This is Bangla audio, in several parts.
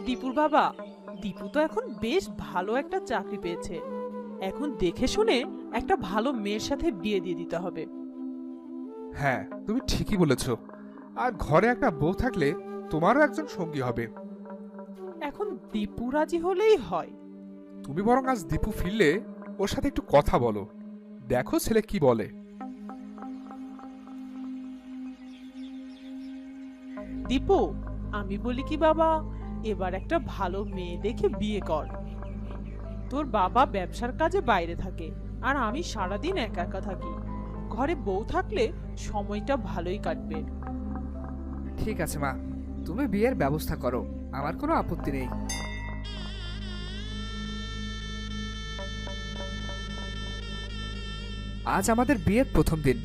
দীপুর বাবা, দীপু তো এখন বেশ ভালো একটা চাকরি পেয়েছে। এখন দেখে শুনে একটা ভালো মেয়ের সাথে বিয়ে দিয়ে দিতে হবে। হ্যাঁ, তুমি ঠিকই বলেছ। আর ঘরে একটা বউ থাকলে তোমারও একজন সঙ্গী হবে। এখন দীপু রাজি হলেই হয়। তুমি বরং আজ দীপু ফিরলে ওর সাথে একটু কথা বলো, দেখো ছেলে কি বলে। দীপু, আমি বলি কি বাবা, এবার একটা ভালো মেয়ে দেখে বিয়ে কর। তোর বাবা ব্যবসার কাজে বাইরে থাকে, আর আমি সারাদিন একা একা থাকি। ঘরে বউ থাকলে সময়টা ভালোই কাটবে। ঠিক আছে মা, তুমি বিয়ের ব্যবস্থা করো, আমার কোনো আপত্তি নেই। আজ আমাদের বিয়ের প্রথম দিন।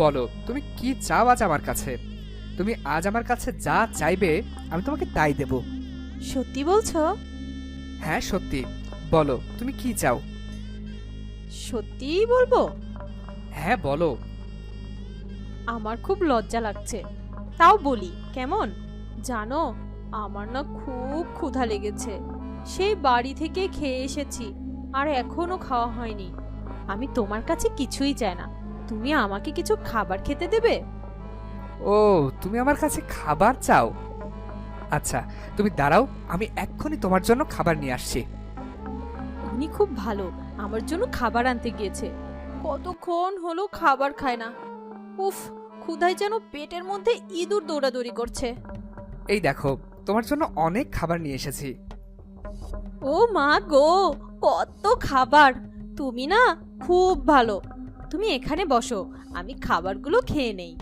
বলো তুমি কি চাও আজ আমার কাছে? তুমি আজ আমার কাছে যা চাইবে আমি তোমাকে তাই দেব। সত্যি বলছো? হ্যাঁ সত্যি। বলো তুমি কি চাও? সত্যিই বলবো? হ্যাঁ বলো। আমার খুব লজ্জা লাগছে, তাও বলি কেমন? জানো, আমার না খুব ক্ষুধা লেগেছে। সেই বাড়ি থেকে খেয়ে এসেছি, আর এখনো খাওয়া হয়নি। আমি তোমার কাছে কিছুই চাই না, তুমি আমাকে কিছু খাবার খেতে দেবে। ও, তুমি আমার কাছে খাবার চাও? আচ্ছা তুমি দাঁড়াও, আমি এক্ষুনি তোমার জন্য খাবার নিয়ে আসছি। উনি খুব ভালো, আমার জন্য খাবার আনতে গিয়েছে। কতক্ষণ হলো খাবার খায় না। উফ, ক্ষুধায় যেন পেটের মধ্যে ইঁদুর দৌড়াদৌড়ি করছে। এই দেখো, তোমার জন্য অনেক খাবার নিয়ে এসেছি। ও মা গো, কত খাবার! তুমি না খুব ভালো। তুমি এখানে বসো, আমি খাবারগুলো খেয়ে নেই।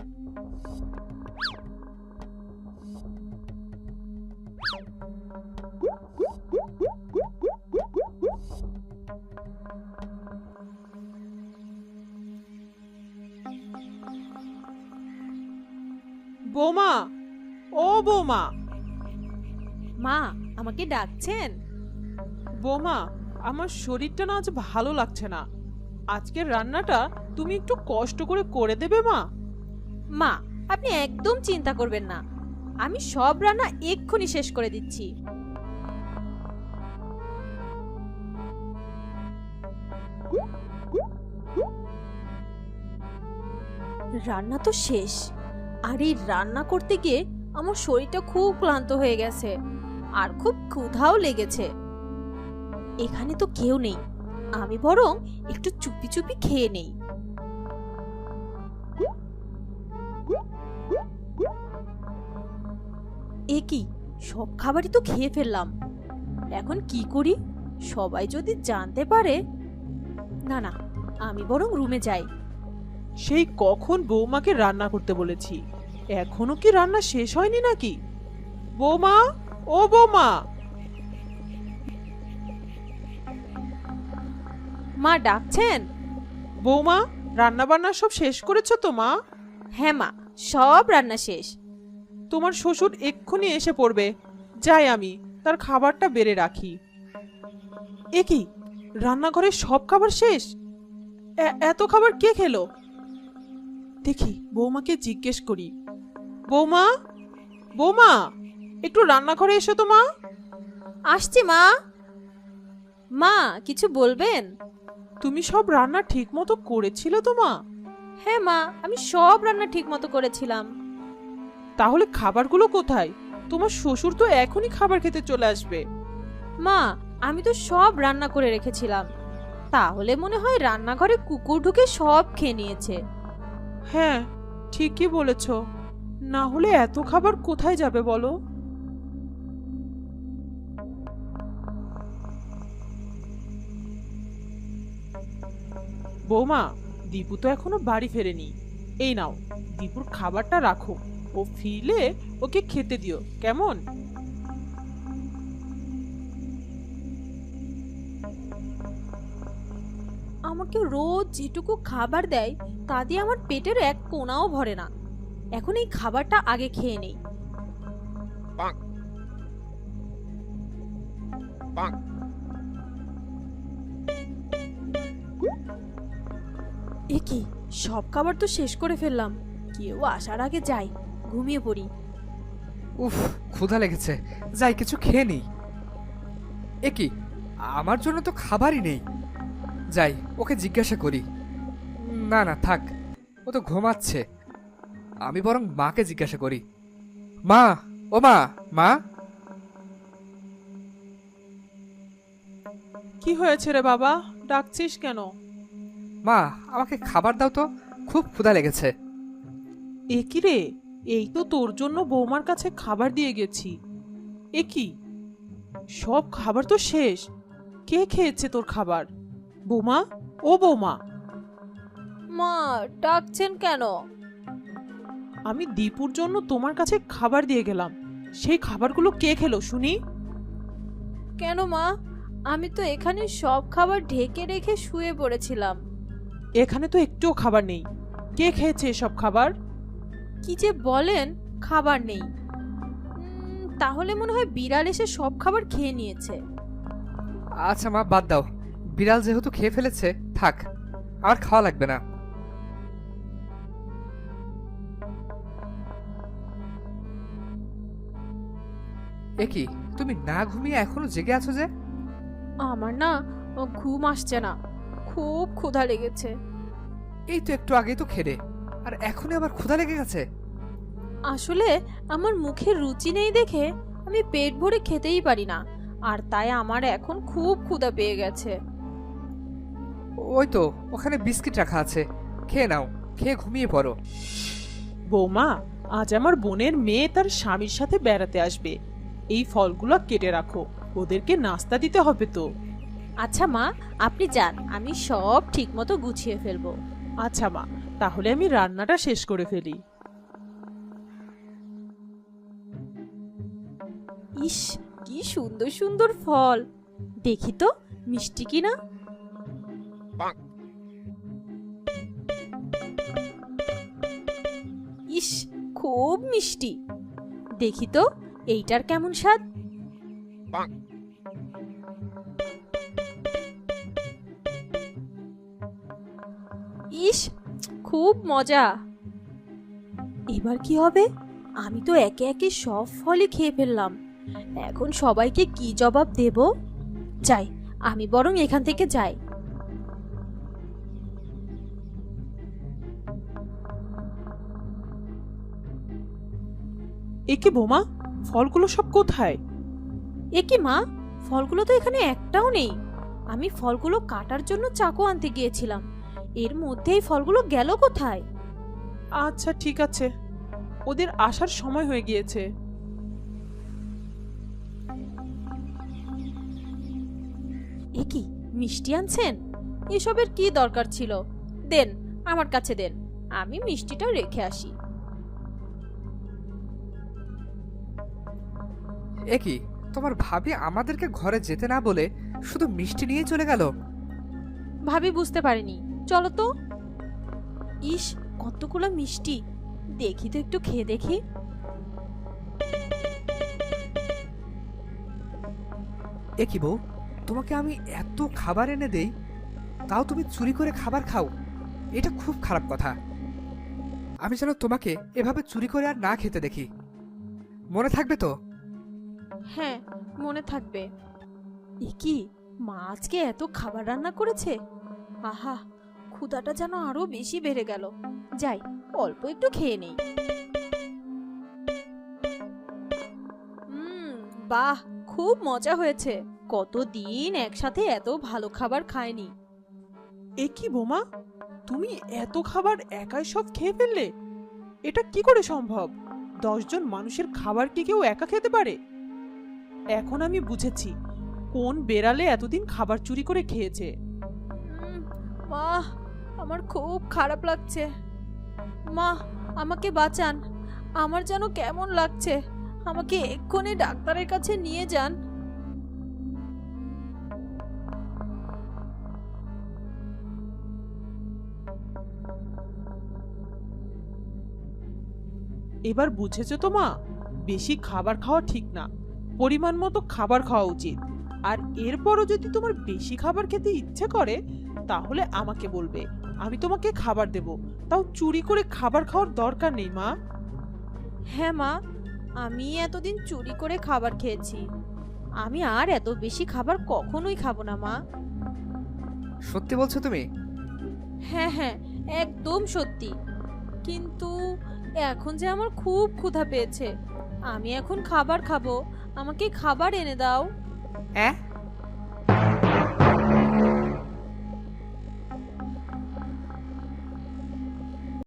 বৌমা, ও বৌমা। মা, আমাকে ডাকছেন? বৌমা, আমার শরীরটা না আজ ভালো লাগছে না। আজকের রান্নাটা তুমি একটু কষ্ট করে করে দেবে মা? মা, আপনি একদম চিন্তা করবেন না, আমি সব রান্না এক্ষুনি শেষ করে দিচ্ছি। রান্না তো শেষ, আর এই রান্না করতে গিয়ে আমার শরীরটা খুব ক্লান্ত হয়ে গেছে, আর খুব ক্ষুধাও লেগেছে। এখানে তো কেউ নেই, আমি বরং একটু চুপি চুপি খেয়ে নেই। এ কি, সব খাবারই তো খেয়ে ফেললাম। এখন কি করি? সবাই যদি জানতে পারে। না না, আমি বরং রুমে যাই। সেই কখন বৌমাকে রান্না করতে বলেছি, এখনো কি রান্না শেষ হয়নি নাকি? বৌমা, ও বৌমা। মা ডাকছেন? বৌমা, রান্না বান্না সব শেষ করেছো তো মা? হ্যাঁ মা, সব রান্না শেষ। তোমার শ্বশুর এক্ষুনি এসে পড়বে, যাই আমি তার খাবারটা বেড়ে রাখি। এ কি, রান্নাঘরে সব খাবার শেষ? এত খাবার কে খেলো? দেখি বৌমাকে জিজ্ঞেস করি। বৌমা, বৌমা, একটু রান্নাঘরে এসো তো মা। আসছি মা। মা, কিছু বলবেন? তুমি সব রান্না ঠিক মতো করেছিলে তো মা? হ্যাঁ মা, আমি সব রান্না ঠিক মতো করেছিলাম। তাহলে খাবারগুলো কোথায়? তোমার শ্বশুর তো এখনই খাবার খেতে চলে আসবে। মা, আমি তো সব রান্না করে রেখেছিলাম, তাহলে মনে হয় রান্নাঘরে কুকুর ঢুকে সব খেয়ে নিয়েছে। হ্যাঁ, ঠিকই বলেছ। না হলে এত খাবার কোথায় যাবে বলো? বৌমা, দীপু তো এখনো বাড়ি ফেরেনি। এই নাও, দীপুর খাবারটা রাখো, ও ফিরলে ওকে খেতে দিও কেমন? আমাকে রোজ যেটুকু খাবার দেয় তা দিয়ে আমার পেটের এক কোণাও ভরে না। এখন এই খাবারটা আগে খেয়ে নেই। এ কি, সব খাবার তো শেষ করে ফেললাম। কেউ আসার আগে যাই, ঘুমিয়ে পড়ি। উফ, ক্ষুধা লেগেছে, যাই কিছু খেয়ে নিই। এ কি, আমার জন্য তো খাবারই নেই। যাই ওকে জিজ্ঞাসা করি। না না থাক, ও তো ঘুমাচ্ছে। আমি বরং মাকে জিজ্ঞাসা করি। মা, ও মা, মা। কি হয়েছে রে বাবা, ডাকছিস কেন? মা, আমাকে খাবার দাও তো, খুব ক্ষুধা লেগেছে। এ কি রে, এই তো তোর জন্য বৌমার কাছে খাবার দিয়ে গেছি। এ কি, সব খাবার তো শেষ। কে খেয়েছে তোর খাবার? বৌমা, ও বৌমা। মা, ডাকছেন কেন? আমি দীপুর জন্য তোমার কাছে খাবার দিয়ে গেলাম, সেই খাবারগুলো কে খেলো শুনি? কেন মা? আমি তো এখানে সব খাবার ঢেকে রেখে শুয়ে পড়েছিলাম। এখানে তো একটুও খাবার নেই। কে খেয়েছে এসব খাবার? কি যে বলেন, খাবার নেই? তাহলে মনে হয় বিড়াল এসে সব খাবার খেয়ে নিয়েছে। আচ্ছা মা, বাদ দাও। বিড়াল যেহেতু খেয়ে ফেলেছে, থাক, আর খাওয়া লাগবে না। এ কি, তুমি না ঘুমিয়ে এখনো জেগে আছো যে? আমার না ঘুম আসছে না, খুব ক্ষুধা লেগেছে। এই তো একটু আগেই তো খেলে, আর এখনই আবার ক্ষুধা লেগে গেছে। আসলে আমার মুখে রুচি নেই দেখে আমি পেট ভরে খেতেই পারি না, আর তাই আমার এখন খুব ক্ষুধা পেয়ে গেছে। ওই তো ওখানে বিস্কিট রাখা আছে, খেয়ে নাও, খেয়ে ঘুমিয়ে পড়ো। বৌমা, আজ আমার বোনের মেয়ে তার স্বামীর সাথে বেড়াতে আসবে। এই ফলগুলো কেটে রাখো, ওদেরকে নাস্তা দিতে হবে তো। আচ্ছা মা, আপনি যান, আমি সব ঠিকমতো গুছিয়ে ফেলবো। আচ্ছা মা, তাহলে আমি রান্নাটা শেষ করে ফেলি। ইস, কি সুন্দর সুন্দর ফল, দেখি তো মিষ্টি কিনা। ইস, খুব মিষ্টি, দেখি তো এইটার কেমন স্বাদ। ইস, খুব মজা। এবার কি হবে? আমি তো একে একে সব ফলই খেয়ে ফেললাম, এখন সবাইকে কি জবাব দেব? যাই, আমি বরং এখান থেকে যাই। এ কি বৌমা, ফলগুলো সব কোথায়? এ কি মা, ফলগুলো তো এখানে একটাও নেই। আমি ফলগুলো কাটার জন্য চাকু আনতে গিয়েছিলাম, এর মধ্যেই ফলগুলো গেল কোথায়? আচ্ছা ঠিক আছে, ওদের আসার সময় হয়ে গিয়েছে। এ কি, মিষ্টি আনছেন? এসবের কি দরকার ছিল? দেন, আমার কাছে দেন, আমি মিষ্টিটা রেখে আসি। এ কি, তোমার ভাবি আমাদেরকে ঘরে যেতে না বলে শুধু মিষ্টি নিয়ে চলে গেল? ভাবি বুঝতে পারিনি, চলো তো। ইস, কতগুলো মিষ্টি, দেখি তো একটু খেয়ে দেখি। এ কি বউ, তোমাকে আমি এত খাবার এনে দেই, তাও তুমি চুরি করে খাবার খাও? এটা খুব খারাপ কথা। আমি যেন তোমাকে এভাবে চুরি করে আর না খেতে দেখি, মনে থাকবে তো? হ্যাঁ, মনে থাকবে। এ কি, মা আজকে এত খাবার রান্না করেছে? আহা, ক্ষুধাটা যেন আরো বেশি বেড়ে গেল। যাই, অল্প একটু খেয়ে নেই। বাহ, খুব মজা হয়েছে। কতদিন একসাথে এত ভালো খাবার খাইনি। এ কি বৌমা, তুমি এত খাবার একাই সব খেয়ে ফেললে? এটা কি করে সম্ভব? 10 জন মানুষের খাবার কি কেউ একা খেতে পারে? এখন আমি বুঝেছি কোন বেড়ালে এতদিন খাবার চুরি করে খেয়েছে। মা, আমার খুব খারাপ লাগছে। মা, আমাকে বাঁচান, আমার যেন কেমন লাগছে। আমাকে এক্ষুনি ডাক্তারের কাছে নিয়ে যান। এবার বুঝেছো তো মা, বেশি খাবার খাওয়া ঠিক না, পরিমাণ মতো খাবার খাওয়া উচিত। আর এরপরও যদি তোমার বেশি খাবার খেতে ইচ্ছে করে তাহলে আমাকে বলবে, আমি তোমাকে খাবার দেব। তাও চুরি করে খাবার খাওয়ার দরকার নেই মা। হ্যাঁ মা, আমি এতদিন চুরি করে খাবার খেয়েছি। আমি আর এত বেশি খাবার কখনোই খাবো না মা। সত্যি বলছো তুমি? হ্যাঁ হ্যাঁ, একদম সত্যি। কিন্তু এখন যে আমার খুব ক্ষুধা পেয়েছে, আমি এখন খাবার খাবো। আমাকে খাবার এনে দাও। অ্যাঁ